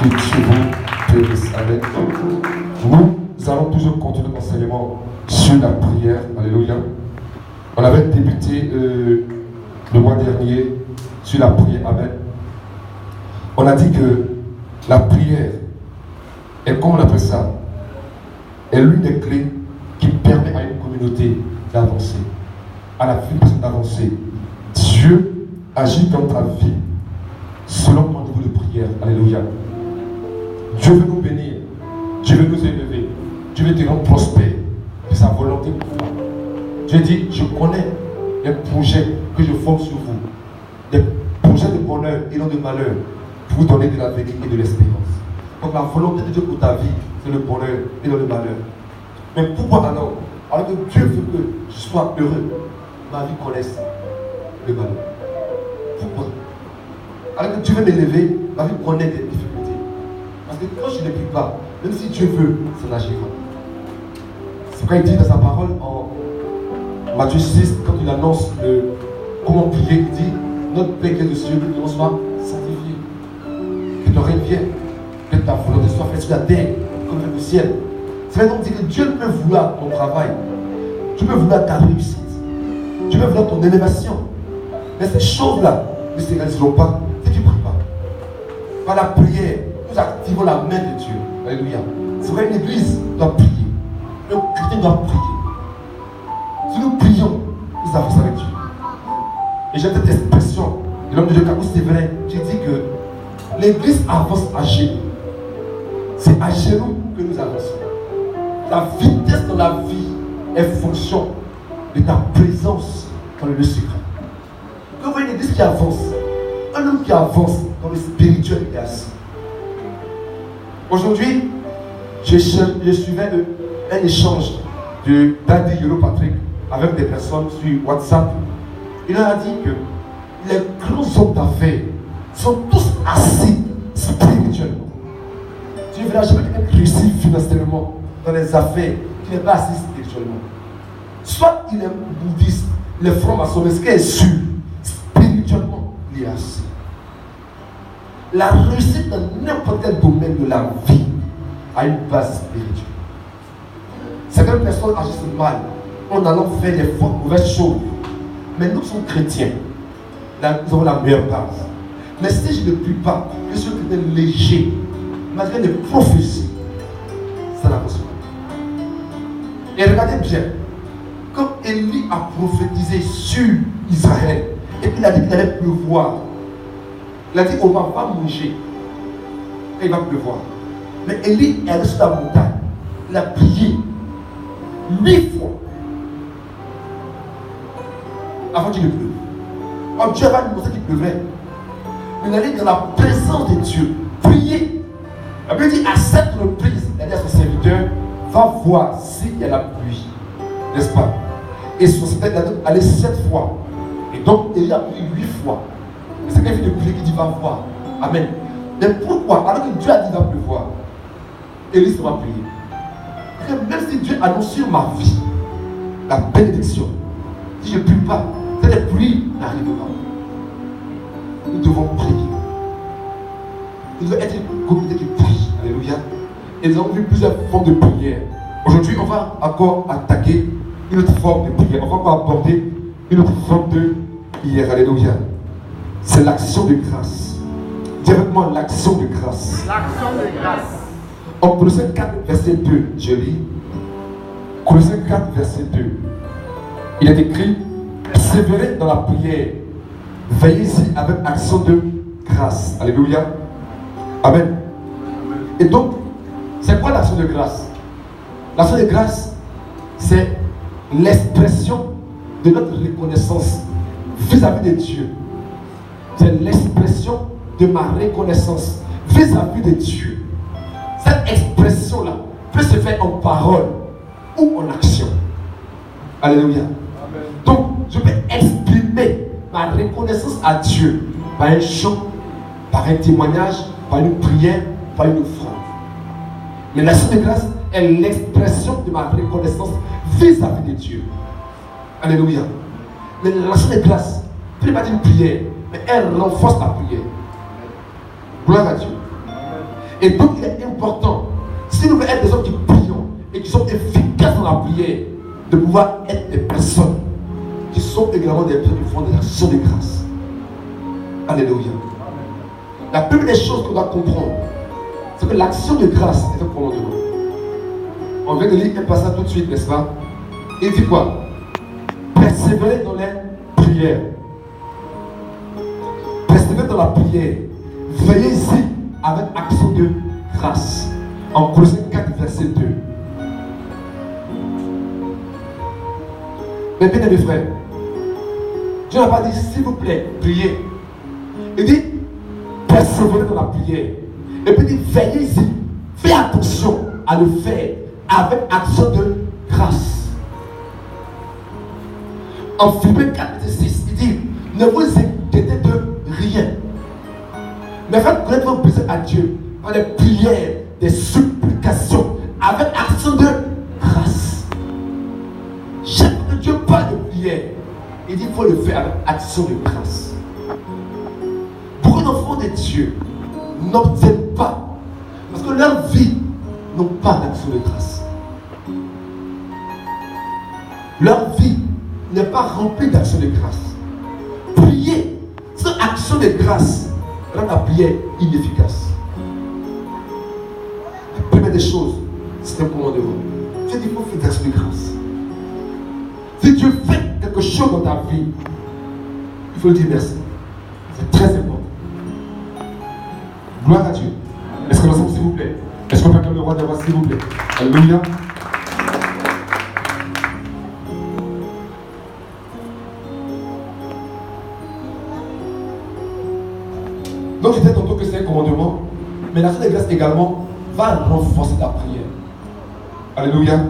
Que Dieu vous bénisse. Amen. Nous allons toujours continuer l'enseignement sur la prière. Alléluia. On avait débuté le mois dernier sur la prière. Amen. On a dit que la prière est, comme on appelle ça, est l'une des clés qui permet à une communauté d'avancer, à la vie d'avancer. Dieu agit dans ta vie selon ton niveau de prière. Alléluia. Dieu veut nous bénir, Dieu veut nous élever, Dieu veut te rendre prospère, c'est sa volonté pour toi. Dieu dit, je connais les projets que je forme sur vous, des projets de bonheur et non de malheur, pour vous donner de l'avenir et de l'espérance. Donc la volonté de Dieu pour ta vie, c'est le bonheur et non le malheur. Mais pourquoi alors que Dieu veut que je sois heureux, ma vie connaisse le malheur? Pourquoi? Alors que Dieu veut m'élever, ma vie connaît des difficultés. Parce que quand je ne prie pas, même si Dieu veut, ça n'agira. C'est pourquoi il dit dans sa parole en Matthieu 6, quand il annonce comment prier, il dit, notre Père qui est aux cieux, que ton nom soit sanctifié, que ton règne vienne, que ta volonté soit faite sur la terre comme au ciel. Ça veut donc dire que Dieu peut vouloir ton travail, Dieu peut vouloir ta réussite, Dieu peut vouloir ton élévation. Mais ces choses-là ne se réaliseront pas si tu ne pries pas. Par la prière, nous activons la main de Dieu. Alléluia. C'est vrai, une église doit prier. Le chrétien doit prier. Si nous prions, nous avançons avec Dieu. Et j'ai cette expression de l'homme de Dieu, car c'est vrai, j'ai dit que l'église avance à genoux. C'est à genoux que nous avançons. La vitesse de la vie est fonction de ta présence dans le lieu secret. Quand vous voyez une église qui avance, un homme qui avance dans le spirituel est assis. Aujourd'hui, je suivais un échange de Daddy Yolo Patrick avec des personnes sur WhatsApp. Il leur a dit que les grands hommes d'affaires sont tous assis spirituellement. Tu ne verras jamais quelqu'un réussir financièrement dans les affaires qui n'est pas assis spirituellement. Soit il est bouddhiste, il est franc-maçon, mais ce qui est sûr, spirituellement, il est assis. La réussite dans n'importe quel domaine de la vie a une base spirituelle. Certaines personnes agissent mal en allant faire des mauvaises choses. Mais nous sommes chrétiens. Là, nous avons la meilleure base. Mais si je ne prie pas, je suis quelqu'un léger, malgré les prophéties, ça n'avance pas. Et regardez bien, quand Élie a prophétisé sur Israël, et puis il a dit qu'il allait pleuvoir, il a dit on va pas manger, et il va pleuvoir. Mais Élie est allé sur la montagne, il a prié 8 fois avant qu'il ne pleuve. Alors Dieu va lui montrer qu'il pleuvait. Il allait dans la présence de Dieu, prier. La Bible dit à 7 reprises, il a dit à son serviteur, va voir s'il y a la pluie, n'est-ce pas? Et son serviteur est allé 7 fois. Et donc il a prié 8 fois. Et c'est quelqu'un de prier qui dit va voir. Amen. Mais pourquoi? Alors que Dieu a dit va pleuvoir, Élie va prier. Parce que même si Dieu annonce sur ma vie la bénédiction, si je ne prie pas, cette pluie n'arrivera pas. Nous devons prier. Nous devons être une communauté qui prie. Alléluia. Et nous avons vu plusieurs formes de prière. Aujourd'hui, on va encore attaquer une autre forme de prière. On va encore aborder une autre forme de prière. Alléluia. C'est l'action de grâce. Directement l'action de grâce. L'action de grâce. En Colossiens 4, verset 2, je lis. Colossiens 4, verset 2. Il est écrit, persévérez dans la prière, veillez-y avec action de grâce. Alléluia. Amen. Et donc, c'est quoi l'action de grâce? L'action de grâce, c'est l'expression de notre reconnaissance vis-à-vis de Dieu. C'est l'expression de ma reconnaissance vis-à-vis de Dieu. Cette expression-là peut se faire en parole ou en action. Alléluia. Amen. Donc, je peux exprimer ma reconnaissance à Dieu par un chant, par un témoignage, par une prière, par une offrande. Mais l'action de grâce est l'expression de ma reconnaissance vis-à-vis de Dieu. Alléluia. Mais l'action de grâce, ce n'est pas une prière, mais elle renforce la prière. Gloire à Dieu. Et donc il est important, si nous voulons être des hommes qui prions et qui sont efficaces dans la prière, de pouvoir être des personnes qui sont également des personnes qui font des actions de grâce. Alléluia. La première des choses qu'on doit comprendre, c'est que l'action de grâce est un commandement. On vient de lire un passage tout de suite, n'est-ce pas? Il dit quoi? Persévérer dans les prières. Persévérer dans la prière. Veillez-y avec action de grâce. En Colossiens 4, verset 2. Mais bien mes frères, Dieu n'a pas dit s'il vous plaît, priez. Il dit persévérer dans la prière. Et puis il dit veillez-y. Faites attention à le faire avec action de grâce. En Philippiens 4, verset 6, il dit ne vous inquiétez de rien. Mais faites connaître vos besoins à Dieu par les prières, des supplications, avec action de grâce. Chaque fois que Dieu parle de prière, il dit qu'il faut le faire avec action de grâce. Beaucoup d'enfants de Dieu n'obtiennent pas, parce que leur vie n'ont pas d'action de grâce. Leur vie n'est pas remplie d'action de grâce. Prier sans action de grâce rend la prière inefficace. La première des choses, c'est un commandement. Dieu dit qu'il faut faire d'action de grâce. Si Dieu fait quelque chose dans ta vie, il faut lui dire merci. C'est très important. Gloire à Dieu. Est-ce que nous sommes, s'il vous plaît? Est-ce qu'on peut acclamer le roi des rois, s'il vous plaît? Alléluia. Donc je disais tantôt que c'est un commandement, mais l'action de grâce également va renforcer ta prière. Alléluia.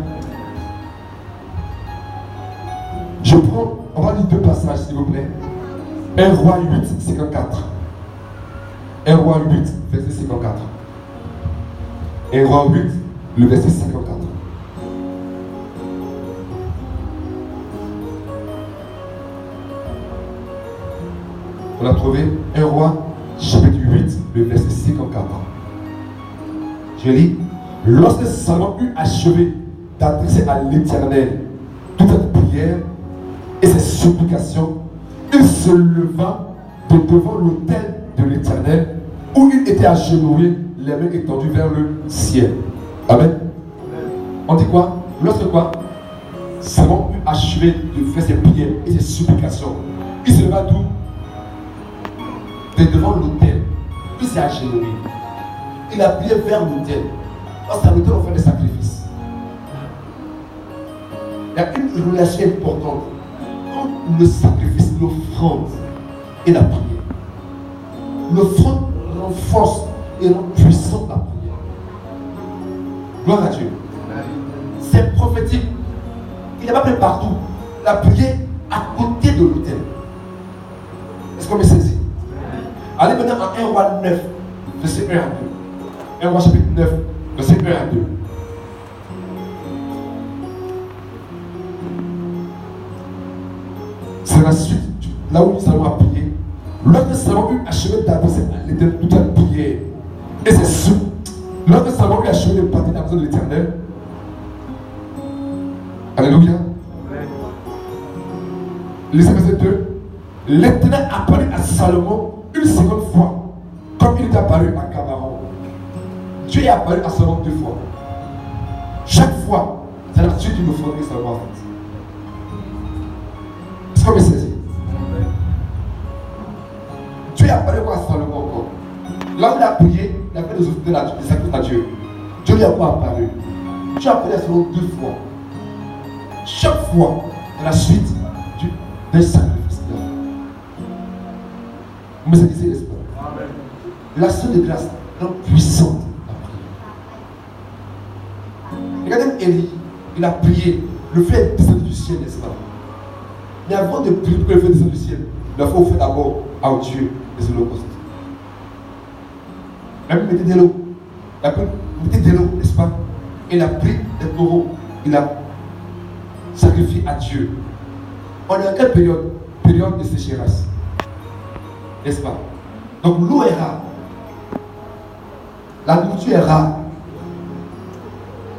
On va lire deux passages s'il vous plaît. 1 Roi 8, 54. 1 Roi 8, verset 54. 1 Roi 8, le verset 54. On a trouvé 1 Roi, chapitre 8, le verset 54. Je lis. Lorsque Salomon eut achevé d'adresser à l'Éternel toute cette prière et ses supplications, il se leva de devant l'autel de l'Éternel où il était agenouillé, les mains étendues vers le ciel. Amen. On dit quoi? Lorsque quoi? Salomon eut achevé de faire ses prières et ses supplications, il se leva d'où? De devant l'autel. Il s'est agenouillé. Il a prié vers l'autel. Parce qu'à l'autel, on fait des sacrifices. Il y a une relation importante entre le sacrifice, l'offrande et la prière. L'offrande renforce et rend puissante la prière. Gloire à Dieu. C'est prophétique. Il n'y a pas pris partout. La prière à côté de l'autel. Est-ce qu'on me saisit? Allez maintenant en 1 Roi 9, verset 1 à 2. 1 Roi chapitre 9, verset 1 à 2. C'est la suite, là où Salomon a prié. Lorsque Salomon eut achevé d'adresser à l'Éternel toute la prière, et c'est sûr, lorsque Salomon eut achevé de partir dans la maison de l'Éternel, alléluia. Lisez verset 2. L'Éternel apparut à Salomon une seconde fois, comme il est apparu à Cabaron. Dieu est apparu à Salomon 2 fois. Chaque fois, c'est la suite d'une offrande que Salomon a faite. Est-ce qu'on me saisit? Dieu est apparu à Salomon encore. Là où il a prié, il a fait des sacrifices à Dieu. Dieu lui a pas apparu. Dieu a apparu à Salomon 2 fois. Chaque fois, c'est la suite d'un sacrifice. Vous me saisissez, n'est-ce pas? L'action de grâce rend puissante la prière. Regardez Élie, il a prié, le feu est descendu du ciel, n'est-ce pas? Mais avant de prier pour le feu descendre du ciel, il faut faire d'abord à Dieu les holocaustes. Même mettez de l'eau, mettez de l'eau, n'est-ce pas? Il a pris des taureaux, il a sacrifié à Dieu. On est en quelle période? Période de sécheresse. N'est-ce pas? Donc l'eau est rare. La nourriture est rare.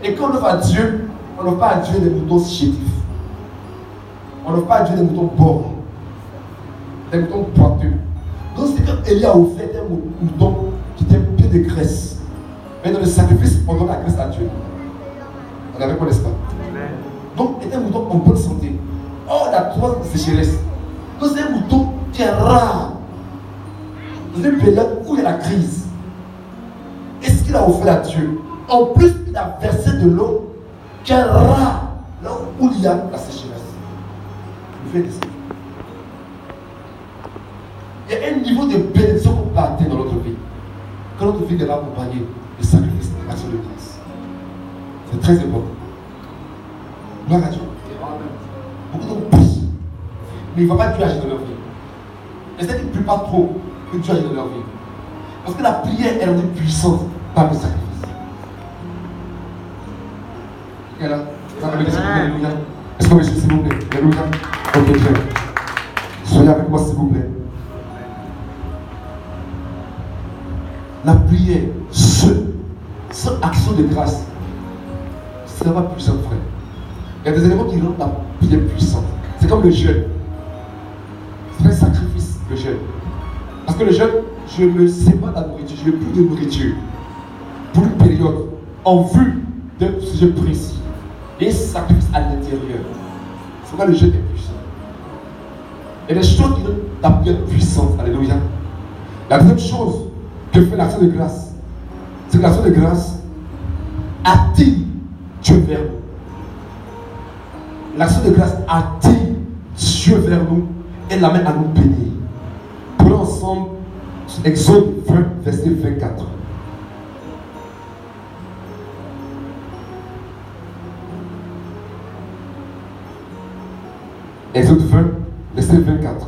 Et quand on offre à Dieu, on n'offre pas à Dieu des moutons chétifs. On n'offre pas à Dieu des moutons pauvres. Des moutons pointeux. Donc c'est quand Élie a offert un mouton qui était plein de graisse. Mais dans le sacrifice, on donne la graisse à Dieu. On n'avait pas, n'est-ce pas? Donc c'était un mouton en bonne santé. Or, il a 3 sécheresses. Donc c'est un mouton qui est rare. Dans une période où il y a la crise. Et ce qu'il a offert à Dieu, en plus, il a versé de l'eau qui est rare là où il y a la sécheresse. Il fait des sécheresses. Il y a un niveau de bénédiction qu'on peut atteindre dans notre vie. Quand notre vie est accompagnée de sacrifices, d'action de grâce. C'est très important. Gloire à Dieu. Beaucoup d'hommes prient, mais il ne va pas Dieu agir dans leur vie. Et c'est qu'ils ne prient pas trop que Dieu agit dans leur vie. Parce que la prière est rendue puissante par le sacrifice. Et là, alléluia. Est-ce que monsieur, s'il vous plaît? Alléluia. Ok, très bien. Soyez avec moi, s'il vous plaît. La prière, sans action de grâce, ce n'est pas puissant, frère. Il y a des éléments qui rendent la prière puissante. C'est comme le jeûne. C'est un sacrifice, le jeûne. Parce que le jeûne, je me sépare de la nourriture, je n'ai plus de nourriture pour une période en vue d'un sujet précis. Et un sacrifice à l'intérieur. C'est pourquoi le jeûne est puissant. Il y a des choses qui rendent la prière puissante. Alléluia. La deuxième chose que fait l'action de grâce, c'est que l'action de grâce attire Dieu vers nous. L'action de grâce attire Dieu vers nous et l'amène à nous bénir. Prenons ensemble Exode 20, verset 24. Exode 20, verset 24.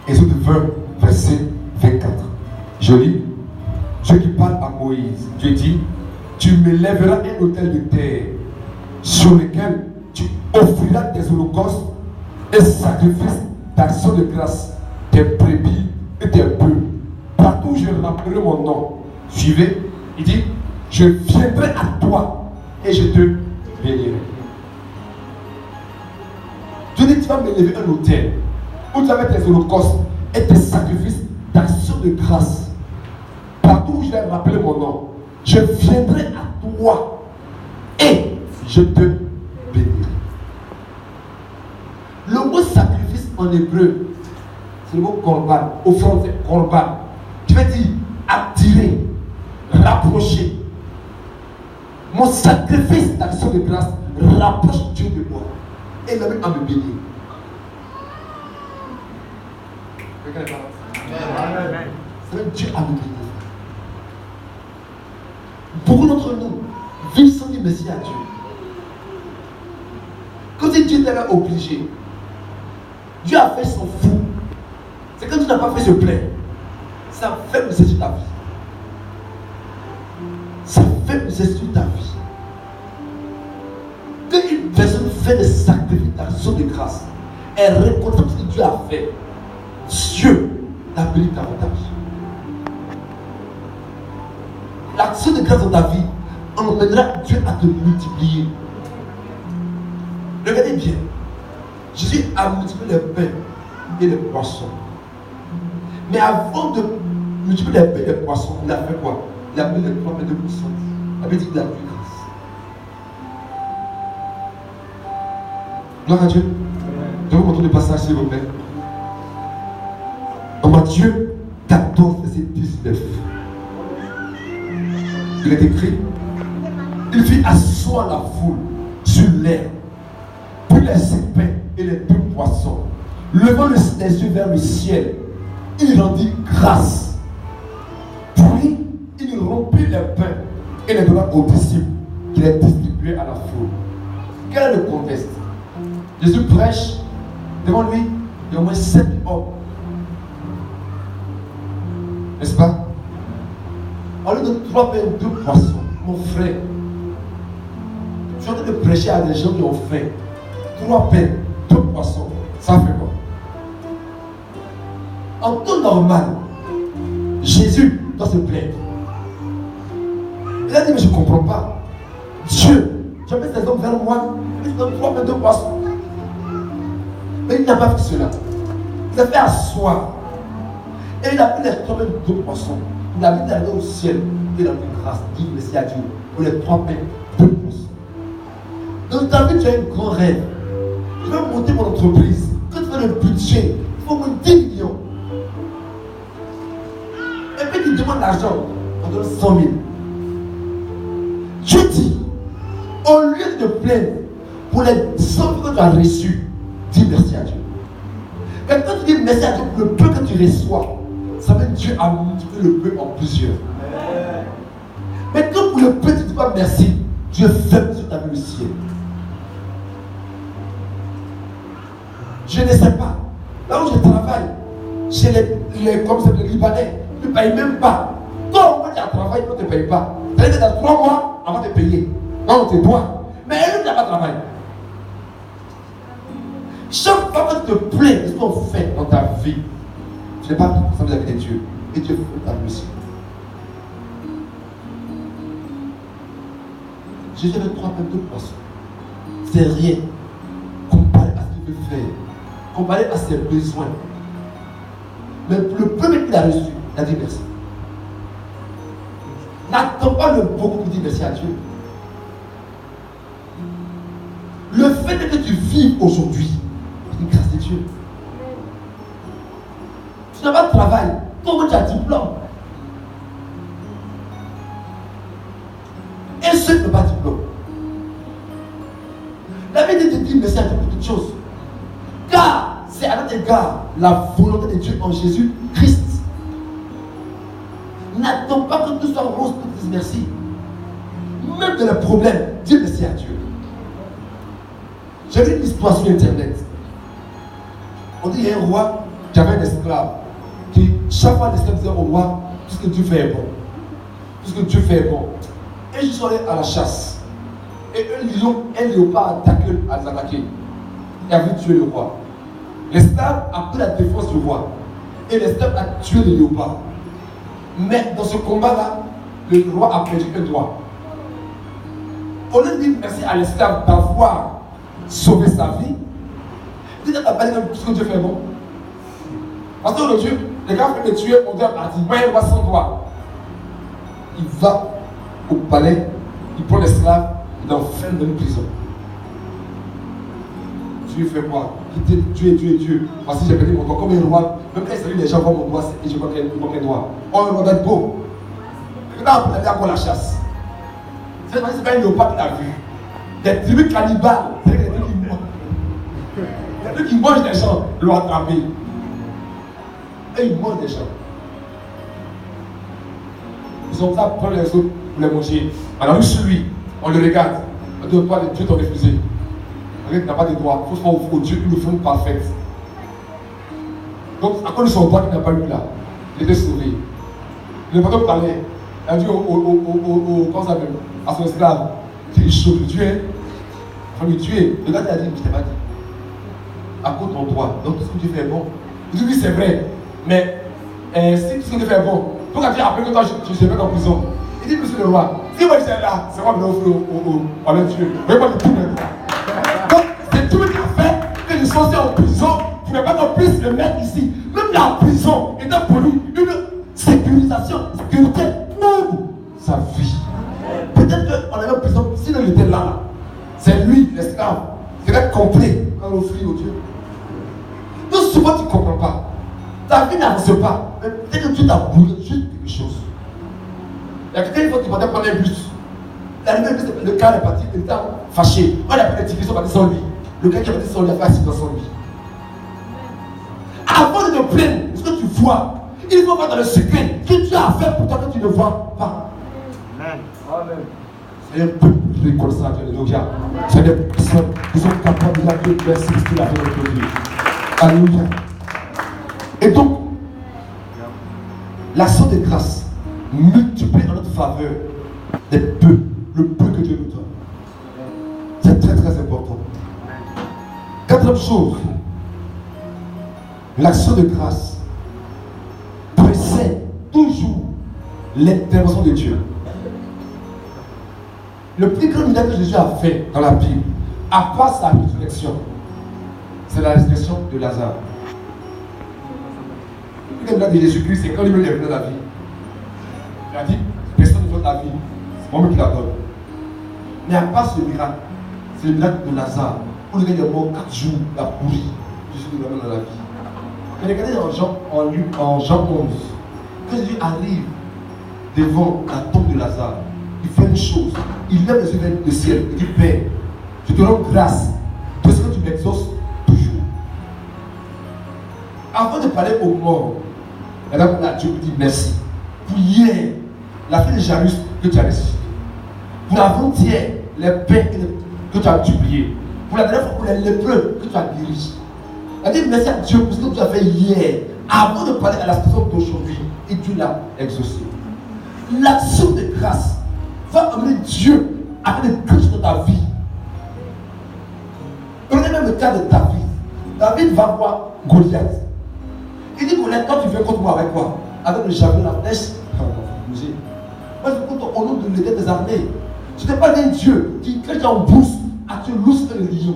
Exode 20, verset 24. Je lis. Dieu qui parle à Moïse. Dieu dit, tu m'élèveras un autel de terre sur lequel tu offriras tes holocaustes et sacrifices d'action de grâce, tes brebis et tes bœufs. Partout où je rappellerai mon nom. Suivez. Il dit, je viendrai à toi et je te bénirai. Dieu dit, tu vas m'élever un autel où tu vas mettre tes holocaustes et tes sacrifices d'action de grâce. Partout où je vais rappeler mon nom, je viendrai à toi et je te bénirai. Le mot sacrifice en hébreu, c'est le mot korban. Offrande, c'est korban. Tu veux dire attirer, rapprocher. Mon sacrifice d'action de grâce rapproche Dieu de moi et l'amène à me bénir. C'est même Dieu à me bénir. Beaucoup d'entre nous vivent sans dire merci à Dieu. Quand Dieu t'avait obligé, Dieu a fait son fou. C'est quand tu n'as pas fait se plaindre. Ça fait nécessiter ta vie. Ça fait nécessiter ta vie. Quand une personne fait des sacrifices d'action de grâce, elle reconnaît ce que Dieu a fait. Dieu t'a béni davantage. L'action de grâce dans ta vie emmènera Dieu à te multiplier. Regardez bien. Jésus a multiplié les pains et les poissons. Mais avant de multiplier les pains et les poissons, il a fait quoi? Il a mis les 3 pains de poissons. Il avait dit qu'il a pris grâce. Gloire à Dieu. Je vais vous montrer le passage s'il vous plaît. En Matthieu 14, verset 19. Il est écrit, il fit asseoir la foule sur l'herbe, puis les serpents et les 2 poissons. Levant les yeux vers le ciel, il rendit grâce. Puis il rompit les pains et les donna aux disciples qui les distribuaient à la foule. Quel est le contexte? Jésus prêche, devant lui, il y a au moins 7 hommes. N'est-ce pas? On lui donne 3 pains et 2 poissons. Mon frère, suis en train de prêcher à des gens qui ont faim. 3 pains, 2 poissons. Ça fait quoi? En temps normal, Jésus doit se plaindre. Il a dit, mais je ne comprends pas. Dieu, tu as mis ces hommes vers moi, mais tu donnes 3 pains, 2 poissons. Mais il n'a pas fait cela. Il a fait asseoir. Et il a pris les 3 pains, 2 poissons. Il a mis la main au ciel. Il a dit grâce, dit merci à Dieu pour les 3 pains, 2 poissons. Dans ta vie, tu as un grand rêve. Je vais monter mon entreprise. Quand tu fais le budget, il faut moins 10 millions. Et puis tu demandes l'argent, on donne 100 000. Dieu dit, au lieu de te plaindre pour les 100 000 que tu as reçus, dis merci à Dieu. Et quand tu dis merci à Dieu pour le peu que tu reçois, ça veut dire que Dieu a multiplié le peu en plusieurs. Mais quand pour le peu tu ne dis pas merci, Dieu ferme sur ta vie le ciel. Je ne sais pas. Là où je travaille, chez les Libanais, ils ne payent même pas. Toi, tu as travaillé, on ne te paye pas. C'est-à-dire que dans 3 mois, avant de payer. Là, on te doit. Mais eux, n'ont pas travaillé. Chaque fois que tu te plains de ce qu'on fait dans ta vie, tu n'es pas responsable de la vie de Dieu. Et Dieu fait ta vie aussi. Jésus avait 3 pains, 2 poissons. C'est rien. Comparé à ce qu'il veut faire. Comparé à ses besoins. Mais le premier qu'il a reçu, il a dit merci. N'attends pas le beaucoup pour dire merci à Dieu. Le fait que tu vives aujourd'hui, c'est une grâce de Dieu. Tu n'as pas de travail, toi tu as un diplôme. Et ceux qui n'ont pas de diplôme. La Bible te dit merci à Dieu pour toutes choses. Car c'est à notre égard la volonté de Dieu en Jésus-Christ. N'attends pas que tout soit rose pour dire merci. Même dans les problèmes, dis merci à Dieu. J'ai vu une histoire sur internet. On dit qu'il y a un roi qui avait un esclave. Qui, chaque fois, l'esclave disait au roi, tout ce que Dieu fait est bon. Tout ce que Dieu fait est bon. Et je suis allé à la chasse. Et un léopard a attaqué. Il a vu tuer le roi. L'esclave a pris la défense du roi. Et l'esclave a tué le léopard. Mais dans ce combat-là, le roi a perdu un doigt. Au lieu de dire merci à l'esclave d'avoir sauvé sa vie, il dit à tout ce que Dieu fait bon. Parce que Dieu, les gars veulent me tuer, on doit partir. Moi, il voit sans doigt. Il va au palais, il prend l'esclave, il l'enferme dans une prison. Dieu fait quoi? Il dit Dieu. Parce que j'ai perdu mon doigt comme un roi. Même quand il salue les gens, voient mon doigt et je vois qu'il manque un doigt. Oh, on va être beau. Là, on allait à la chasse. C'est pas un léopard qui l'a vu. Des tribus cannibales. C'est des trucs qui mangent. Des trucs qui mangent des gens, l'ont attrapé. Et ils mangent des gens. Ils ont ça pour prendre les autres pour les manger. Alors, nous, sur lui, on le regarde. On dit, toi, Dieu t'a refusé. Tu n'as pas de droit. Il faut faire au Dieu une forme parfaite. Donc, à cause de son droit qu'il n'a pas eu là, il était sauvé. Le patron parlait. Il a dit comment ça s'appelle, à son esclave, il est chaud de Dieu. Il faut le tuer. Le gars il a dit, je ne t'ai pas dit. À cause de ton droit. Donc, tout ce que tu fais est bon. Il dit, oui, c'est vrai. Mais si tout ce que tu fais est bon, pourquoi tu as appris que toi, je suis en prison? Il dit, monsieur le roi, si moi je suis là, c'est moi qui vais offrir au Dieu. Mais moi, je tout le donc, c'est tout qui a fait que je suis en prison. Tu n'as pas qu'on puisse le mettre ici. Même la prison était pour lui une sécurisation, sécurité pour sa vie. Peut-être qu'on avait prison, s'il était là, c'est lui, l'esclave, qui était complet quand on offrit au Dieu. Donc souvent tu ne comprends pas. Ta vie n'avance pas. Mais peut-être que tu t'as brûlé juste quelque chose. Il y a quelqu'un qui va prendre un bus. Le gars est parti, il était fâché. On a pris des divisions partis sans lui. Le gars qui est parti sans lui a fait accident sans lui. Avant de te plaindre de ce que tu vois, il faut voir dans le secret que tu as à faire pour toi que tu ne vois pas. Amen. C'est un peu reconnaissant à Dieu, alléluia. C'est des personnes qui sont capables de la Dieu merci ce qu'il a fait dans notre vie. Alléluia. Et donc, l'action de grâce multiplie en notre faveur le peu que Dieu nous donne. très très important. Quatrième chose, l'action de grâce précède toujours l'intervention de Dieu. Le plus grand miracle que Jésus a fait dans la Bible, à part sa résurrection, c'est la résurrection de Lazare. Le plus grand miracle de Jésus-Christ, c'est quand il veut revenir dans la vie. Il a dit, personne ne veut la vie, c'est moi qui la donne. Mais à part ce miracle, c'est le miracle de Lazare, où le gars est mort 4 jours, il a pourri, Jésus le ramène dans la vie. Mais regardez en Jean 11, quand Jésus arrive devant la tombe de Lazare, il fait une chose, il lève les yeux vers le ciel, il dit, Père, je te rends grâce de ce que tu m'exauces toujours. Avant de parler aux morts, Madame Dieu vous dit merci. Pour hier, la fille de Jairus que tu as ressuscité. Pour avant-hier, les pains que tu as multipliés. Pour la dernière fois, pour les lépreux que tu as guéris. Elle dit merci à Dieu pour ce que tu as fait hier, avant de parler à la situation d'aujourd'hui. Et Dieu l'a exaucé. L'action de grâce va amener Dieu à faire des grâces dans ta vie. Prenez même le cas de David. David va voir Goliath. Il dit Goliath, quand tu viens contre moi avec quoi? Avec le javelot, la flèche. Moi je compte au nom de l'Éternel des armées. Tu n'es pas un Dieu qui, quand tu es en bourse, a tué l'ours et le lion.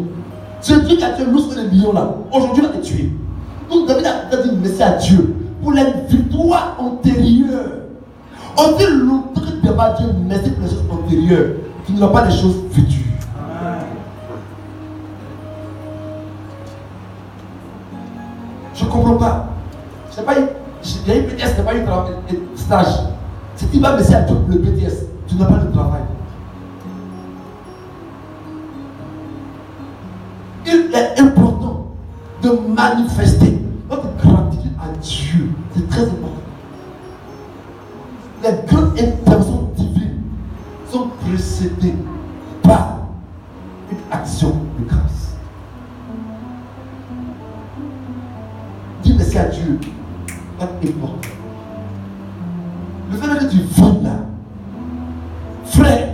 C'est Dieu qui a tué l'ours et le lion là. Aujourd'hui, il va te tuer. Donc David a dit merci à Dieu pour la victoire antérieure. On dit longtemps que tu ne dois pas dire merci pour les choses antérieures. Tu n'auras pas les choses futures. Je ne comprends pas. Je n'ai pas eu, il y a eu BTS, je n'ai pas eu de stage. Si tu vas merci à Dieu pour le BTS, tu n'as pas de travail. Il est important de manifester notre gratitude à Dieu. C'est très important. Les grandes interventions divines sont précédées par une action de grâce. Dis merci à Dieu. C'est important. Le fait que tu vends là, frère,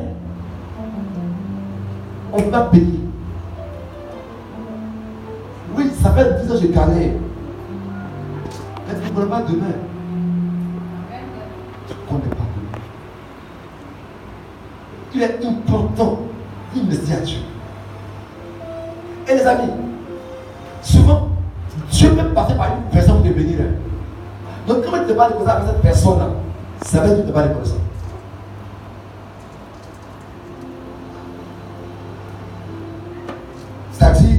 on va payer. Oui, ça fait 10 ans que je galère. Mais tu ne connais pas demain. Tu ne connais pas demain. Il est important de merci à Dieu. Et les amis, souvent, Dieu peut passer par une personne pour te bénir. Donc, quand tu te parles de ça avec cette personne-là, ça veut dire que tu te parles de ça. C'est-à-dire,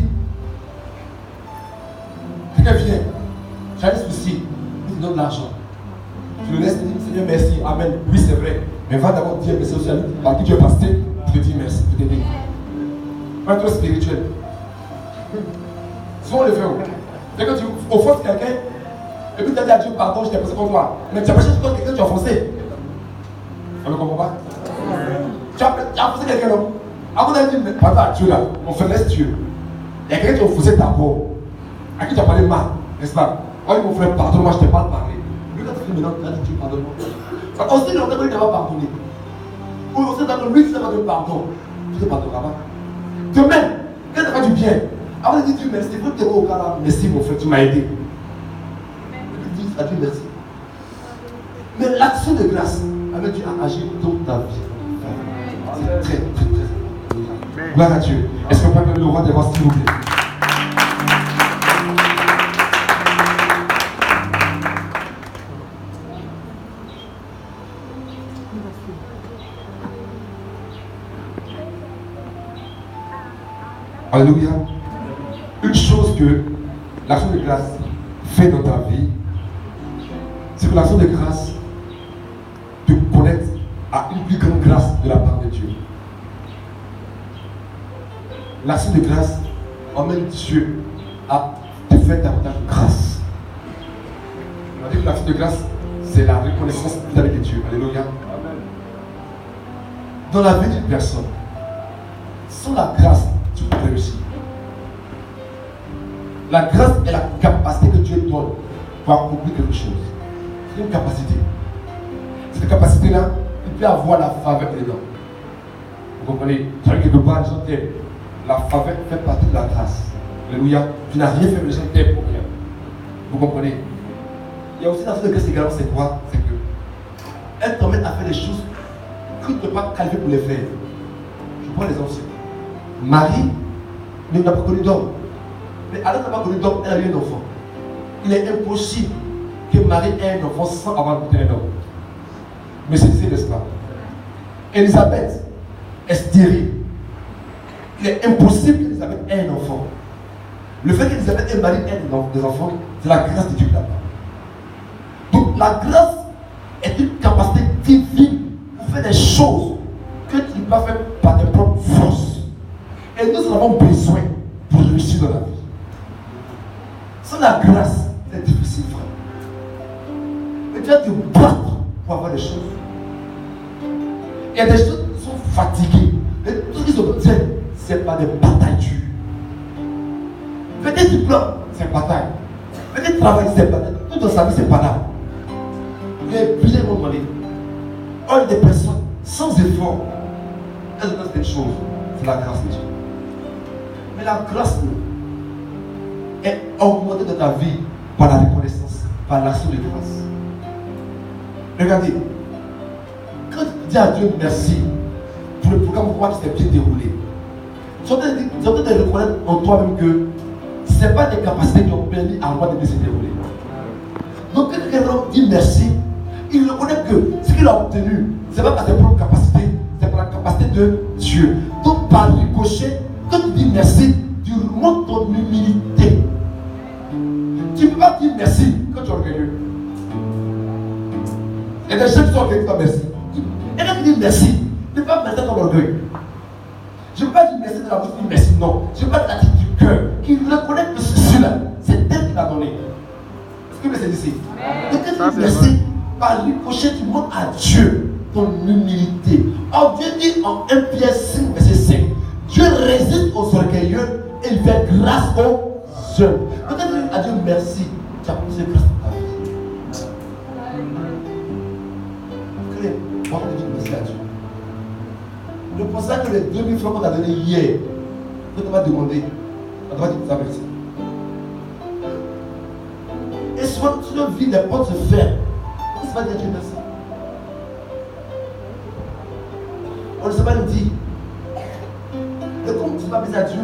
quelqu'un vient, j'ai un souci, il te donne de l'argent. Tu le laisses, tu dis Seigneur merci, amen. Oui, c'est vrai. Mais va d'abord dire merci aussi à lui par qui tu es passé, pour te dire merci, pour t'aider. Pas trop spirituel. Souvent on le fait. Dès que tu offenses quelqu'un, et puis tu as dit à Dieu pardon, je t'ai passé contre toi. Mais tu as passé contre quelqu'un, tu as offensé. On ne comprend pas? Tu as offensé quelqu'un, non? Avant d'aller dire pardon à Dieu là, on fait laisse Dieu. Il y a quelqu'un qui a offensé d'abord, à qui tu as parlé mal, n'est-ce pas? Oh mon frère, pardonne-moi, je ne t'ai pas parlé. Lui, quand tu fais maintenant, tu as dit Dieu, pardonne-moi. On sait longtemps qu'il ne t'a pas pardonné. Ou on sait que lui, tu n'as pas donné pardon. Tu ne pardonneras pas. De même, quand tu as fait du bien, avant de dire Dieu merci, il faut te dire au cas là, merci mon frère, tu m'as aidé. Et puis dis à Dieu merci. Mais l'action de grâce, avec Dieu a agi toute ta vie. C'est très, très, très. Gloire à Dieu. Est-ce qu'on peut appeler le roi des rois, s'il vous plaît? Alléluia. Une chose que l'action de grâce fait dans ta vie, c'est que l'action de grâce te connecte à une plus grande grâce de la part de Dieu. L'action de grâce emmène Dieu à te faire davantage de grâce. On dit que l'action de grâce, c'est la reconnaissance vis-à-vis de Dieu. Alléluia. Dans la vie d'une personne, sans la grâce, tu peux réussir. La grâce est la capacité que Dieu donne pour accomplir quelque chose. C'est une capacité. Cette capacité-là, il peut avoir la faveur dedans. Vous comprenez? Tu as quelque part, les gens t'aiment. La faveur fait partie de la grâce. Alléluia. Tu n'as rien fait, mais les gens t'aiment pour rien. Vous comprenez? Il y a aussi dans ce grâce également, c'est quoi? C'est que elle t'emmène à faire des choses que tu ne peux pas qualifier pour les faire. Je prends les anciens. Marie n'a pas connu d'homme. Mais alors qu'elle n'a pas connu d'homme, elle a eu un enfant. Il est impossible que Marie ait un enfant sans avoir goûté un homme. Mais c'est ici, n'est-ce pas? Élisabeth est stérile. Il est impossible qu'Élisabeth ait un enfant. Le fait qu'Élisabeth et Marie aient des enfants, c'est la grâce de Dieu qui l'a fait. Donc la grâce est une capacité divine pour faire des choses que tu ne peux pas faire par tes propres forces. Et nous en avons besoin pour réussir dans la vie. Sans la grâce, c'est difficile, frère. Mais tu vas te battre pour avoir des choses. Il y a des choses qui sont fatiguées. Et tout ce qu'ils obtiennent, c'est pas des batailles dures. Faire des diplômes, c'est bataille. Faire des travail, c'est bataille. Tout dans sa vie, c'est pas là. Il y a plusieurs moments donnés. Or, des personnes sans effort, elles ont des choses. C'est la grâce de Dieu. Mais la grâce est augmentée dans ta vie par la reconnaissance, par l'action de grâce. Regardez, quand tu dis à Dieu merci pour le programme qui s'est bien déroulé, tu es en train de reconnaître en toi-même que ce n'est pas tes capacités qui ont permis à moi de bien se dérouler. Donc quand quelqu'un dit merci, il reconnaît que ce qu'il a obtenu, ce n'est pas par ses propres capacités, c'est par la capacité de Dieu. Donc par ricochet, quand tu dis merci, tu remontes ton humilité. Tu ne peux pas dire merci quand tu es orgueilleux. Il y a des gens qui sont orgueilleux qui disent merci. Et quand tu dis merci, ne pas merci dans l'orgueil. Je ne veux pas dire merci de la bouche, dire merci, non. Je veux pas dire la tête du cœur, qui reconnaît que ceci-là, c'est elle qui l'a donné. Est-ce que vous me ici? Donc quand tu dis merci, par ricochet, tu montres à Dieu ton humilité. Or Dieu dit en 1 Pierre 5, verset 5, Dieu résiste aux orgueilleux et il fait grâce aux jeunes. Quand tu dis à Dieu merci, tu as posé grâce dans ta vie. Pourquoi tu dis merci à Dieu? Ne pense pas que les 2000 francs qu'on t'a donné hier, que tu vas demander, on va dire ça merci. Et souvent, tu dois vivre des portes se faire. Qu'est-ce que ça va dire Dieu merci? On ne sait pas nous dire. Et comme tu vas baiser à Dieu,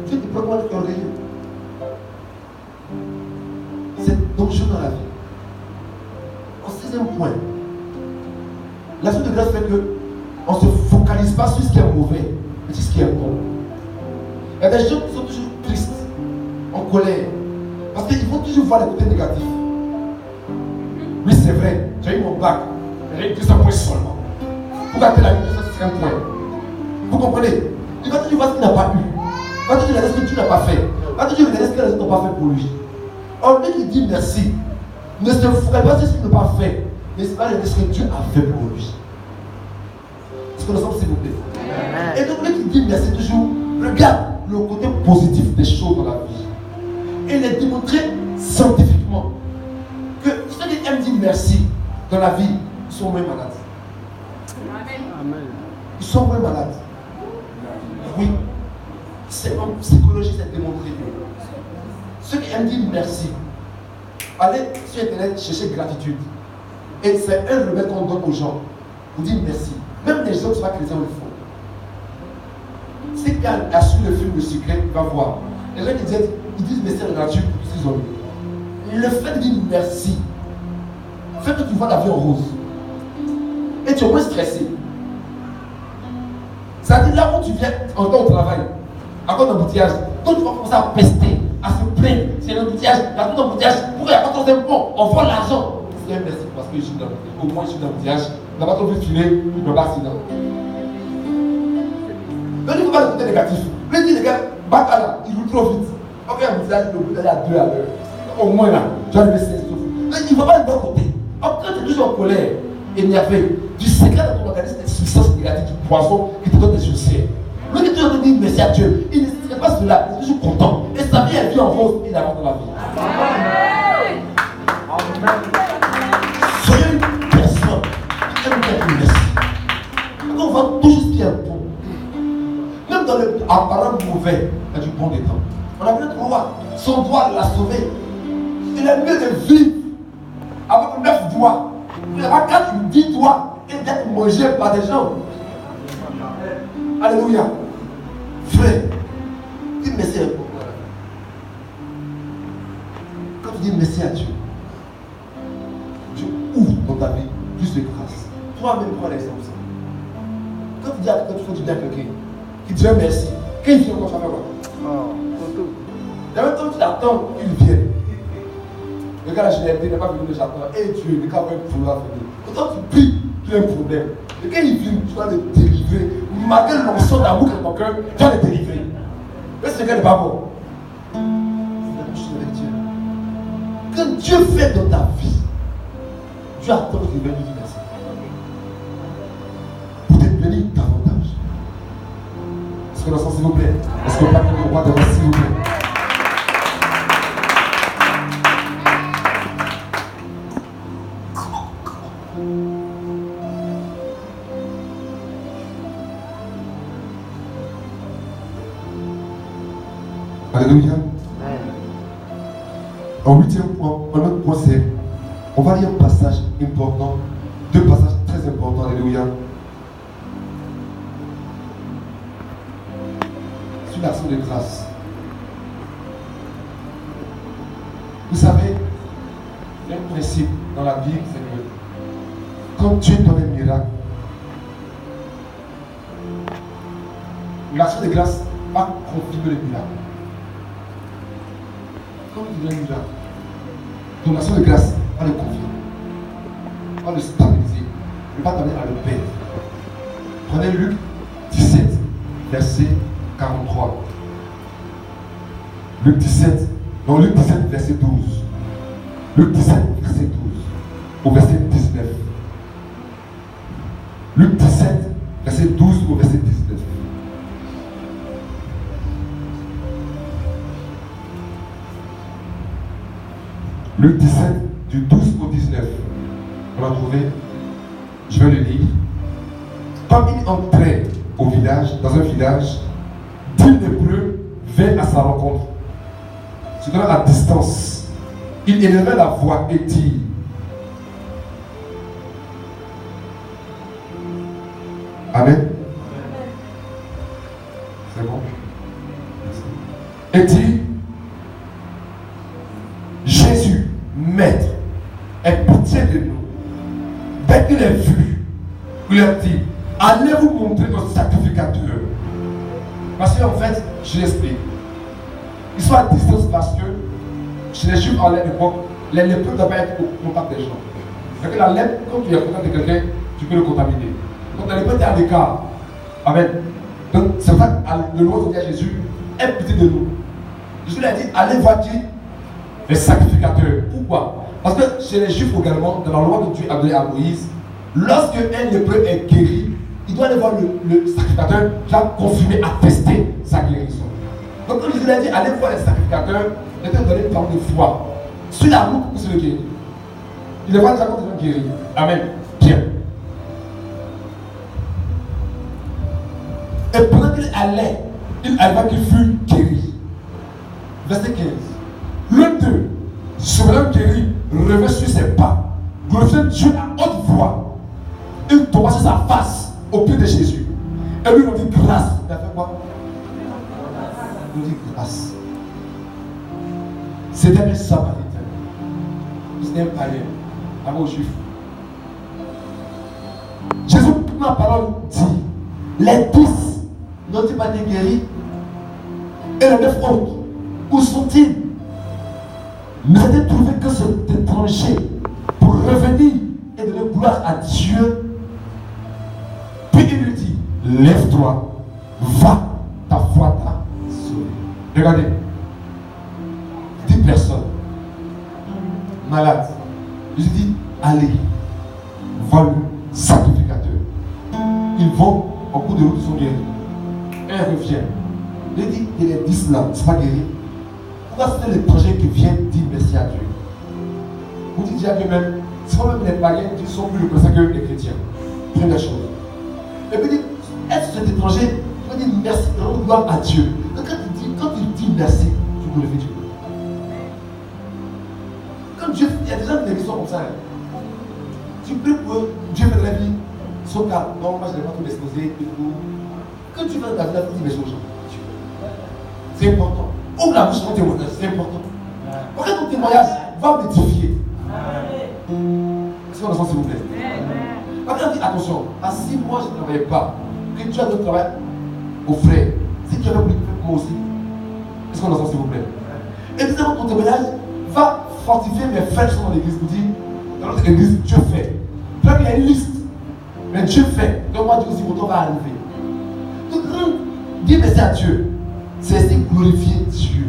Dieu te prend être orgueilleux. C'est dangereux dans la vie. En sixième point, l'action de grâce fait que on ne se focalise pas sur ce qui est mauvais, mais sur ce qui est bon. Il y a des gens qui sont toujours tristes, en colère, parce qu'ils vont toujours voir les côtés négatifs. Oui, c'est vrai, j'ai eu mon bac, j'ai eu 200 points seulement. Pourquoi tu as eu 205 points? Vous comprenez? Il va toujours voir ce qu'il n'a pas eu. Il va toujours regarder ce que tu n'as pas fait. Il va toujours regarder ce que les autres n'ont pas fait pour lui. Or, lui qui dit merci, ne se focalise pas sur ce qu'il n'a pas fait, mais c'est pas regarder ce que Dieu a fait pour lui. Est-ce que nous sommes, s'il vous plaît? Amen. Et donc, lui qui dit merci toujours, regarde le côté positif des choses dans la vie. Et il est démontré scientifiquement que ceux qui aiment dire merci dans la vie sont moins malades. Amen. Ils sont moins malades. Oui. C'est en psychologie, c'est démontré. Ceux qui aiment dire merci, allez sur Internet chercher gratitude. Et c'est un remède qu'on donne aux gens. Vous dites merci. Même les gens qui ne sont pas chrétiens le font. C'est quand a suivi le film Le Secret, il va voir. Les gens qui disent merci à la nature pour tout ce qu'ils ont eu. Le fait de dire merci fait que tu vois la vie en rose. Et tu es moins stressé. Ça veut dire là où tu viens en temps au travail, à cause d'embouteillage, donc tu vas commencer à pester, à se plaindre. C'est l'embouteillage, il y a tout d'embouteillage. Pourquoi il n'y a pas trop d'impôts? On vend l'argent. C'est merci parce que je suis dans l'embouteillage. Au moins je suis dans l'embouteillage. Il n'a pas trop vu filer, il ne peut pas accident. Donc il ne faut pas le côté négatif. Lui dit les gars, Baka là, il roule trop vite. Ok, un embouteillage, il peut aller à 2 à l'heure. Au moins là, tu vas le laisser. Donc il ne va pas le bon côté. Alors quand tu es toujours en colère, énervé, tu sécrètes dans ton organisme des substances négatives, du poison qui te donne des succès. Lui qui est toujours en train de dire merci à Dieu, il ne sécrète pas cela, il est toujours content. Et sa vie, elle vit en rose, il avance dans la vie. Amen. Soyez une personne qui aime bien le merci. Quand on voit tout ce qui est bon, même même dans le apparent mauvais, il y a du bon dedans. On a vu notre roi, son doigt l'a sauvé. Il est mieux de vivre avec 9 doigts. Il n'y a pas 4 ou 10 doigts et d'être mangé par des gens. Alléluia. Frère, dis merci à Dieu. Quand tu dis merci à Dieu, Dieu ouvre dans ta vie plus de grâce. Toi-même, prends l'exemple. Quand tu dis à quelqu'un, tu fais du bien à quelqu'un, qui dit merci, quand il vient, comment tu vas faire? En même temps, tu l'attends qu'il vienne. Le gars, je l'ai dit, il n'a pas venu, j'attends. Et Dieu, le gars va vouloir venir. Pourtant, tu pries, tu as un problème. Et quand il vient, tu vas le délivrer. Malgré l'onction d'amour que ton cœur, tu vas le délivrer. Mais ce gars n'est pas bon. C'est la même chose avec Dieu. Quand Dieu fait dans ta vie, Dieu attend qu'il vienne lui dire merci. Pour te bénir davantage. Est-ce que l'on sent, s'il vous plaît? Est-ce qu'on parle de roi de roi, s'il vous plaît? Alléluia. En 8e point, un autre point c'est, on va lire un passage important, 2 passages très importants, alléluia. Sur l'action de grâce. Vous savez, il y a un principe dans la Bible, c'est que quand Dieu donne un miracle, l'action de grâce va confirmer le miracle. Quand tu donnes un miracle, ton action de grâce va le confirmer, va le stabiliser, il va t'amener à le perdre. Prenez Luc 17, verset 43. Luc 17, non, Luc 17, verset 12. Luc 17, verset 12, au verset 19. Luc 17, verset 12 au verset 19. Luc 17, du 12 au 19. On va trouver, je vais le lire. Comme il entrait au village, dans un village, 10 lépreux vinrent à sa rencontre. Se tenant à distance, il élevait la voix et dit: Amen. C'est bon? Et dit: Jésus, Maître, aie pitié de nous. Dès qu'il est vu, il leur dit: allez vous montrer au sacrificateur. Parce qu'en fait, je l'explique. Ils sont à distance parce que chez les Juifs à l'époque, les lépreux ne doivent pas être au contact des gens. C'est que la lèpre, quand tu es au contact de quelqu'un, tu peux le contaminer. Donc la lèpre est à l'écart. Amen. Donc c'est pour ça que le Lord dit à Jésus: aie pitié de nous. Jésus lui a dit: allez voir qui? Les sacrificateurs. Pourquoi? Parce que chez les Juifs également, dans la loi que Dieu a donnée à Moïse, lorsque un lépreux est guéri, il doit aller voir le sacrificateur qui a confirmé, attesté sa guérison. Donc quand Jésus a dit: allez voir les sacrificateurs, il était donné une parole de foi sur la route pour se le guérir. Il est voir déjà quand ils ont guéri. Amen. Bien. Et pendant qu'il allait, il arriva qu'il fut guéri. Verset 15. Le 2, souvenant guéri, revint sur ses pas, glorifiant Dieu à haute voix. Il tomba sur sa face au pied de Jésus. Et lui, on dit grâce. Il a fait quoi? Il dit grâce. C'était un samaritain. C'était un païen, un juif. Jésus, dans la parole, dit: les 10 n'ont-ils pas été guéris? Et les 9 autres, où sont-ils? Ne s'était trouvé que cet étranger pour revenir et donner gloire à Dieu. Puis il lui dit: lève-toi, va, ta foi t'a sauvé. Regardez, 10 personnes malades. Je dis: allez, voir le sacrificateur. Ils vont au bout de route, ils sont guéris. Un revient. Il dit: il est 10 là, c'est pas guéri. Pourquoi c'est l'étranger qui vient dire merci à Dieu? Vous dites à Dieu-même, c'est quand même les païens qui sont plus reconnaissants que les chrétiens. Première chose. Et puis dit: est-ce que cet étranger peut dire merci, rendre gloire à Dieu. Donc quand tu dis merci, tu glorifies Dieu. Quand Dieu, il y a des gens qui sont comme ça. Tu pries pour eux, Dieu fait de la vie. Ils sont calmes. Non, moi je n'ai pas tout exposé. Quand tu fais de la vie, tu dis les choses. C'est important. Ouvre la bouche de ton témoignage, c'est important. Regarde ton témoignage, va m'édifier. Est-ce qu'on entend s'il vous plaît? Regarde, dis attention, à 6 mois je ne travaillais pas, que tu as de travail aux frères, si tu avais voulu faire pour moi aussi. Est-ce qu'on entend s'il vous plaît? Et deuxièmement, ton témoignage va fortifier mes frères qui sont dans l'église pour dire, dans notre église, Dieu fait. Tu vois qu'il y a une liste, mais Dieu fait. Donc moi, Dieu aussi, mon temps va arriver. Donc, dis merci à Dieu. C'est essayer de glorifier Dieu.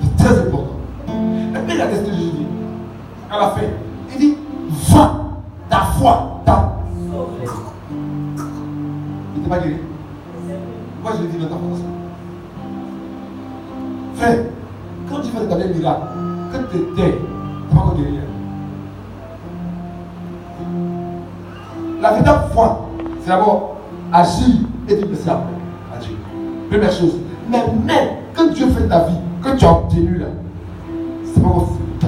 C'est très important. Et puis, la question que Jésus dit, à la fin, il dit, va, ta foi t'a sauvé. Il n'était pas guéri. Pourquoi je lui dis de ta foi? Frère, quand tu fais des miracles, quand tu es tais, tu n'es pas encore guéri. La véritable foi, c'est d'abord agir et dire merci après à Dieu. Première chose. Mais même quand Dieu fait ta vie, quand tu as obtenu là, c'est pas encore ta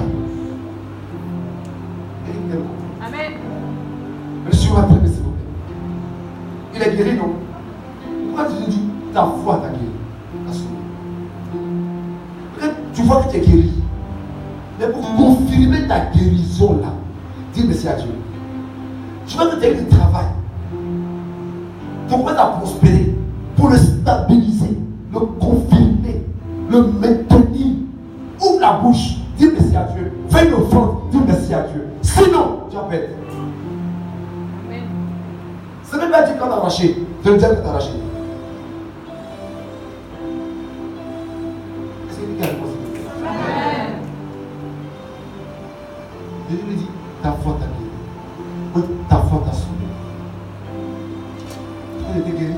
Amen. Monsieur va très bien, s'il vous plaît. Il est guéri, non? Pourquoi Jésus dit ta foi t'a guéri? T'as sauvé. Peut-être tu vois que tu es guéri. Mais pour confirmer ta guérison là, dis merci à Dieu. Tu vois que tu as eu du travail. Pourquoi tu as prospéré? Pour le stabiliser, le confirmer, le maintenir. Ouvre la bouche, dis merci à Dieu. Fais une offrande, dis merci à Dieu. Sinon, tu vas perdre. Ce n'est même pas dire qu'on t'a arraché, c'est le diable qui t'a arraché. Est-ce que quelqu'un a répondu? Jésus lui dit, ta foi t'a guéri. Ta foi t'a sauvé. Tu étais guéri.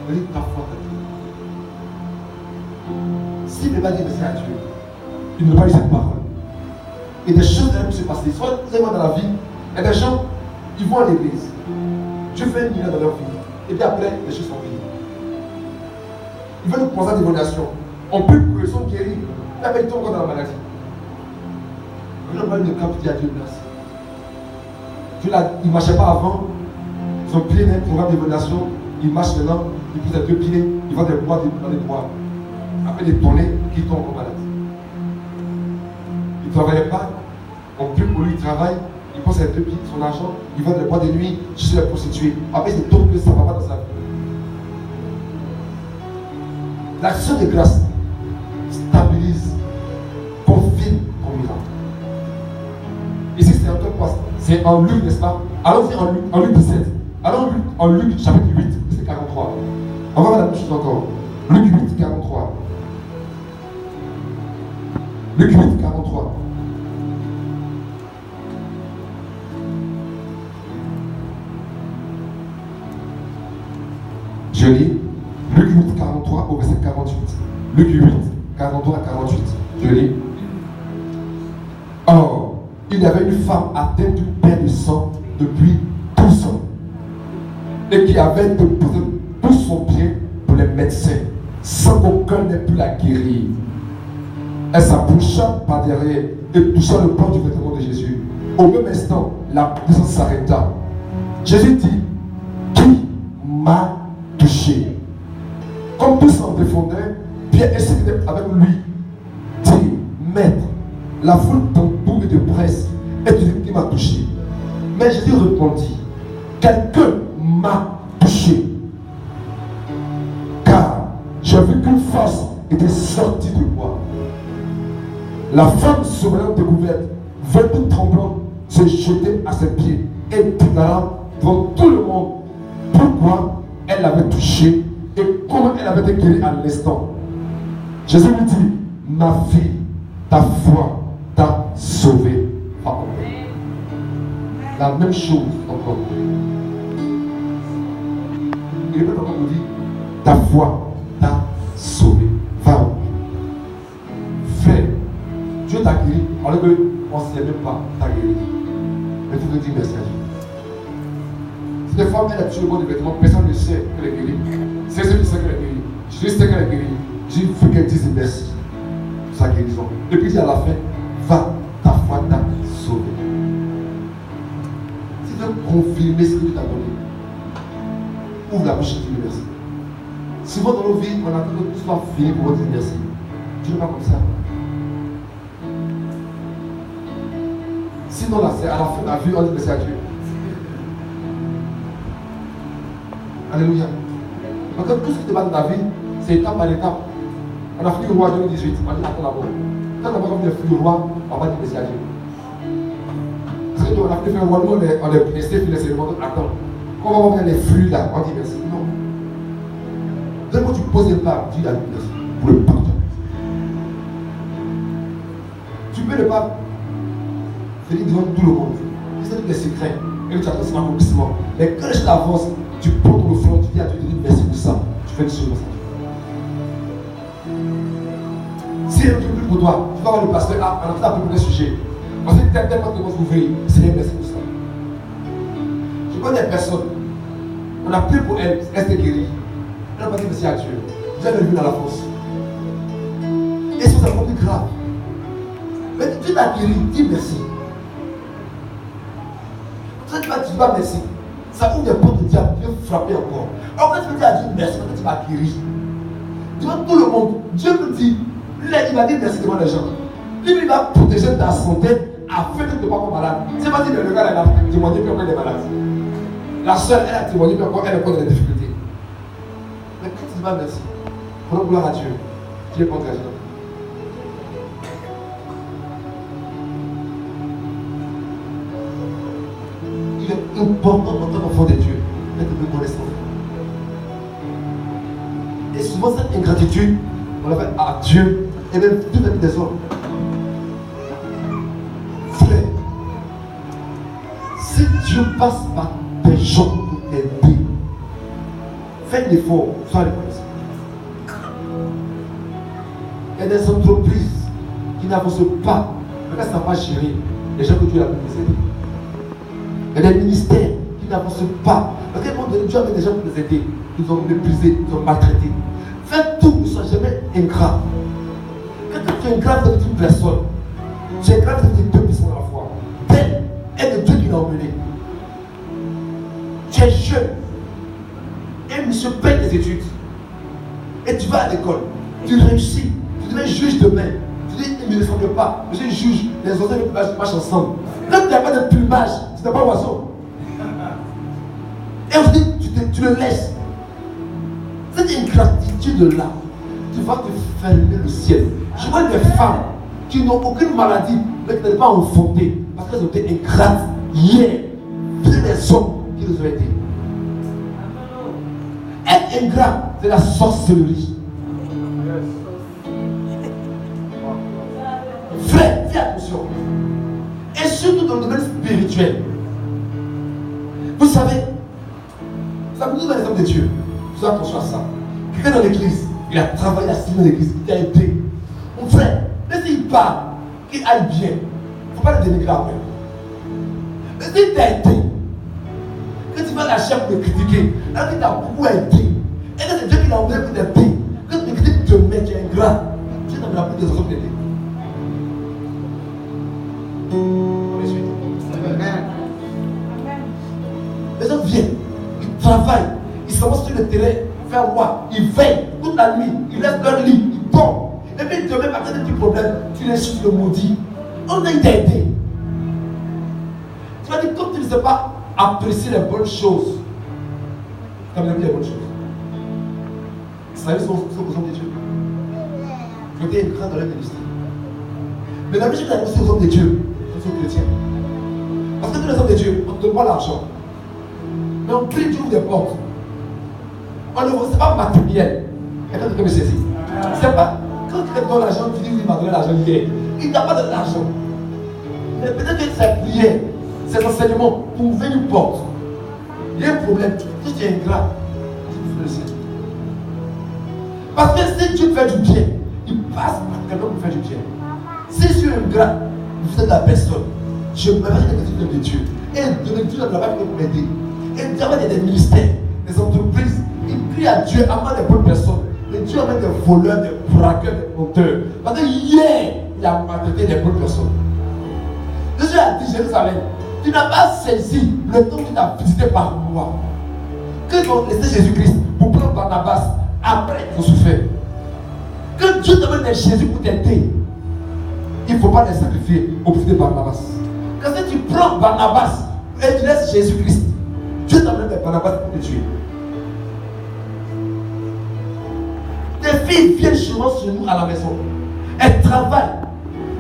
Il dit, ta foi t'a guéri. S'il ne va pas dire merci à Dieu, il ne va pas dire cette parole. Et des choses vont se passer. Soit vous allez voir dans la vie, il y a des gens, ils vont à l'église. Dieu fait un miracle dans leur vie. Et puis après, les choses sont guéries. Ils veulent nous poser des donations. On peut pour eux, ils sont guéris. Et après, ils tombent encore dans la maladie. Je ne parle de camp, je dis à Dieu merci. Dieu il ne marchait pas avant. Ils ont pris un programme de donation. Ils marchent maintenant. Ils poussent les 2 pieds. Ils vont des bois dans les bois. Après, des tournées qui tombent en maladie. Il ne travaillait pas. On prie pour lui, il travaille. Il pense à 2 pieds, son argent. Il va dans les bois de nuit. Je suis la prostituée. Après, c'est donc que ça ne va pas dans sa vie. L'action de grâce stabilise, confirme ton miracle. Ici, c'est encore quoi? C'est en Luc, n'est-ce pas? Allons-y en Luc 17. Allons en Luc chapitre 8, c'est 43. On va voir la même chose encore. Luc 8, 43. Luc 8, 43. Je lis Luc 8, 43 au verset 48. Luc 8, 43 à 48. Je lis. Or, il y avait une femme atteinte d'une perte de sang depuis 12 ans et qui avait déposé tout son bien pour les médecins sans qu'aucun n'ait pu la guérir. Elle s'approcha par derrière et toucha le bord du vêtement de Jésus. Au même instant, la puissance s'arrêta. Jésus dit, qui m'a touché? Comme tout s'en défendait, Pierre et ceux qui étaient avec lui dit, maître, la foule tambour et de presse est celui qui m'a touché. Mais Jésus répondit, quelqu'un m'a touché. Car j'ai vu qu'une force était sortie de moi. La femme souriante découverte vint tout tremblant se jeter à ses pieds et déclara devant tout le monde pourquoi elle l'avait touché et comment elle avait été guérie à l'instant. Jésus lui dit, ma fille, ta foi t'a sauvée. La même chose encore. Il répète encore, il dit, ta foi t'a sauvée. Va en paix. Frère, Dieu t'a guéri, alors qu'on ne sait même pas, t'a guéri. Mais tu veux dire merci à Dieu. Si des femmes, elle a touché le bon des vêtements, personne ne sait qu'elle est guérie. Jésus sait qu'elle est guérie. Jésus veut qu'elle dise merci pour sa guérison. Et puis il dit à la fin, va, ta foi t'a sauvé. Si tu veux confirmer ce que Dieu t'a donné, ouvre la bouche et dis merci. Souvent dans nos vies, on attend que tout soit fini pour dire merci. Dieu n'est pas comme ça. Sinon, là, c'est à la fin de la vie, on dit merci à Dieu. Alléluia. Donc, tout ce qui te va dans ta vie, c'est étape par étape. On a fini le roi 2018, on dit attends d'abord. Quand on va venir le roi, on va dire merci à Dieu. Parce que nous, on a fait le roi, nous, on est resté financièrement, attends. Quand on va voir les fruits là, on dit merci. Non. Dès que tu poses les pas, dis à Dieu merci. Pour le pardon. Tu peux ne pas venir devant tout le monde. Tu sais tous les secrets. Et tu attends son accomplissement. Mais quand je t'avance, tu prends ton front, tu dis à Dieu merci pour ça. Tu fais une chose comme ça. Si elle ne plus pour toi, tu vas voir le pasteur, ah, on a fait un peu pour le sujet. Parce que tellement de choses ouvrir, c'est des merci pour ça. Je connais des personnes, on a prié pour elle, elle s'est guérie. Elle n'a pas dit merci à Dieu. Dieu est venu dans la force. Et c'est encore plus grave. Mais Dieu t'a guéri, dis merci. Tu vas dire merci. Ça ouvre des portes de diable, Dieu frapper encore. Alors quand tu veux dire à Dieu merci, quand tu vas guérir. Devant tout le monde, Dieu me dit, il va dire merci devant les gens. Il va protéger ta santé afin que tu ne sois pas malade. C'est pas dit que le gars a témoigné pourquoi il est malade. La soeur, elle a témoigné pourquoi elle est encore dans les difficultés. Mais quand tu dis pas merci, prenons gloire à Dieu. Dieu est contre les gens. Il est important pour ton enfant de Dieu d'être reconnaissant. Et souvent cette ingratitude, on la fait à Dieu et même toute la vie des hommes. Frère, si Dieu passe par des gens pour t'aider, fais l'effort, sois reconnaissant. Il y a des entreprises qui n'avancent pas, parce qu'elles ne savent pas gérer les gens que Dieu a pu les aider. Il y a des ministères qui n'avancent pas, parce qu'à un moment donné, Dieu avait des gens pour les aider, ils ont méprisé, ils ont maltraité. Fais tout, ne sois jamais ingrat. Quand tu es ingrat avec une personne, tu es ingrat avec deux personnes à la fois. Tel est le Dieu qui l'a emmené. Tu es jeune. Et monsieur paye tes études. Et tu vas à l'école. Tu réussis. Tu deviens juge demain. Tu dis, il ne me ressemble pas. Je suis juge. Les oiseaux et les plumages marchent ensemble. Quand tu n'as pas de plumage, tu n'es pas oiseau. Et aujourd'hui, tu le laisses. Cette ingratitude-là, tu vas te fermer le ciel. Je vois des femmes qui n'ont aucune maladie, mais qui n'ont pas enfanté parce qu'elles ont été ingrates hier. C'est des hommes qui les ont aidés. Être ingrat, c'est la sorcellerie. Frère, fais attention. Et surtout dans le domaine spirituel. Vous savez, ça me dit dans les hommes de Dieu. Fais attention à ça. Quelqu'un dans l'église, il a travaillé à signer dans l'église, il t'a aidé. Mon frère, même s'il part, qu'il aille bien, il ne faut pas le dénigrer après. Mais s'il t'a aidé, que tu vas la chair pour le critiquer, alors qu'il t'a beaucoup aidé, et que c'est Dieu qui l'a envoyé pour t'aider, que tu me critiques demain, tu es ingrat, Dieu n'aura plus des autres d'aider. On les suit. Les gens viennent, ils travaillent. Ils s'avancent sur le terrain, faire roi, ils veillent toute la nuit, ils laissent leur lit, ils dorment. Et puis demain, après des petits problèmes, tu les chutes le maudit. On a aidé. Tu vas dire, comme tu ne sais pas apprécier les bonnes choses, tu as bien vu les bonnes choses. Vous savez, ce sont aux hommes de Dieu. Je t'ai écrit dans leur ministère. Mais la musique, c'est aux hommes de Dieu, ce sont chrétiens. Parce que tous les hommes de Dieu, on ne donne pas l'argent. Mais on prie Dieu des portes. On ne c'est pas matériel. Quelqu'un qui me saisit. C'est pas quand quelqu'un donne l'argent, tu dis oui, il m'a donné l'argent hier. Il n'a pas de l'argent. Mais peut-être que sa prière, ses enseignements pour ouvrir une porte. Il y a un problème. Si tu es ingrat, tu peux le laisser. Parce que si Dieu fait du bien, il passe par quelqu'un pour faire du bien. Si je suis ingrat, vous êtes la personne. Je me mets des de Dieu. Et de Dieu ne va pas pour m'aider. Et Dieu a des ministères, des entreprises. Il prie à Dieu, amène les bonnes personnes. Mais Dieu amène des voleurs, des braqueurs, des menteurs. Parce que hier, il a maltraité les bonnes personnes. Jésus a dit Jérusalem, tu n'as pas saisi le temps qu'il t'a visité par moi. Que tu as laissé Jésus-Christ pour prendre Barnabas, après il faut souffrir. Que Dieu t'amène des Jésus pour t'aider, il ne faut pas les sacrifier au profit de Barnabas. Quand si tu prends Barnabas et tu laisses Jésus-Christ, Dieu t'amène des Barnabas pour te tuer. Tes filles viennent chez nous à la maison. Elles travaillent.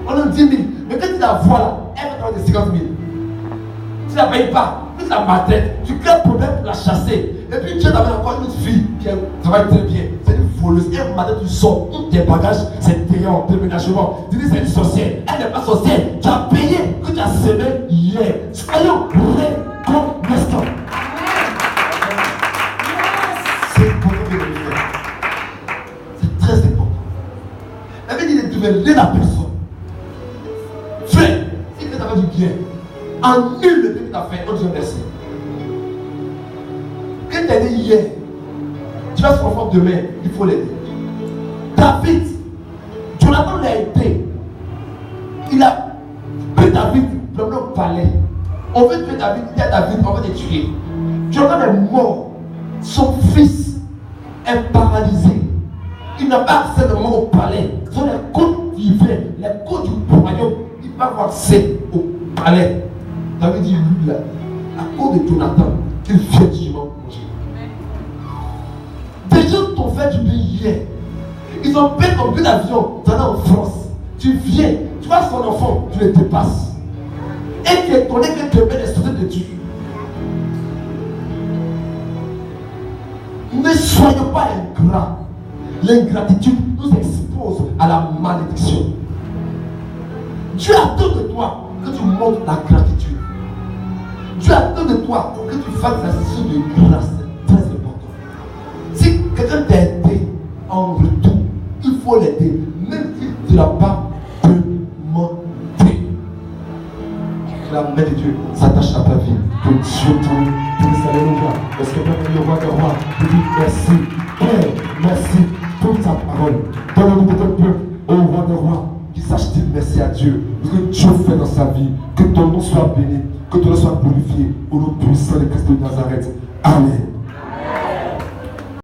On a 10 000. Mais quand tu la vois là, elle va te donner 50 000. Tu ne la payes pas. Tu la maltraites. Tu crées un problème pour la chasser. Et puis Dieu t'amène encore une autre fille qui travaille très bien. C'est une voleuse. Elle matin tu sors. Tous tes bagages, c'est payant, déménagement. Tu dis c'est une sorcière. Elle n'est pas sorcière. Tu as payé que tu as semé hier. Soyons reconnaissants. C'est important de le faire. C'est très important. La Bible dit de révéler la personne. Frère, si tu as fait du bien, annule le bien que tu as fait. On dit merci. Quand tu es né hier, tu vas se confondre demain, il faut l'aider. David, Jonathan l'a aidé. Il a pris David, promené au palais. On veut tuer David, il dit à David, on va te tuer. Jonathan est mort. Son fils est paralysé. Il n'a pas accès vraiment au palais. Ce sont les côtes divines, les côtes du royaume. Il va avoir accès au palais. David dit, lui là, à cause de Jonathan, qu'il vient jugement pour manger. Des gens t'ont fait du bien hier. Ils ont payé ton billet d'avion, tu en es en France. Tu viens, tu vois son enfant, tu le dépasses. Et tu es étonné que demain les sorties de Dieu. Ne soyons pas ingrats. L'ingratitude nous expose à la malédiction. Dieu attend de toi que tu montres la gratitude. Dieu attend de toi que tu fasses l'exercice de grâce. C'est très important. Si quelqu'un t'a aidé en retour, il faut l'aider, même si tu n'as pas demandé. Que la main de Dieu s'attache à ta vie. Que Dieu te dise alléluia. Parce que Père, le roi des rois, te dit merci. Père, merci pour ta parole. Donne-nous de ton peuple, au roi des rois, qui sache dire merci à Dieu. Parce que Dieu fait dans sa vie. Que ton nom soit béni, que ton nom soit glorifié. Au nom puissant de Christ de Nazareth. Amen.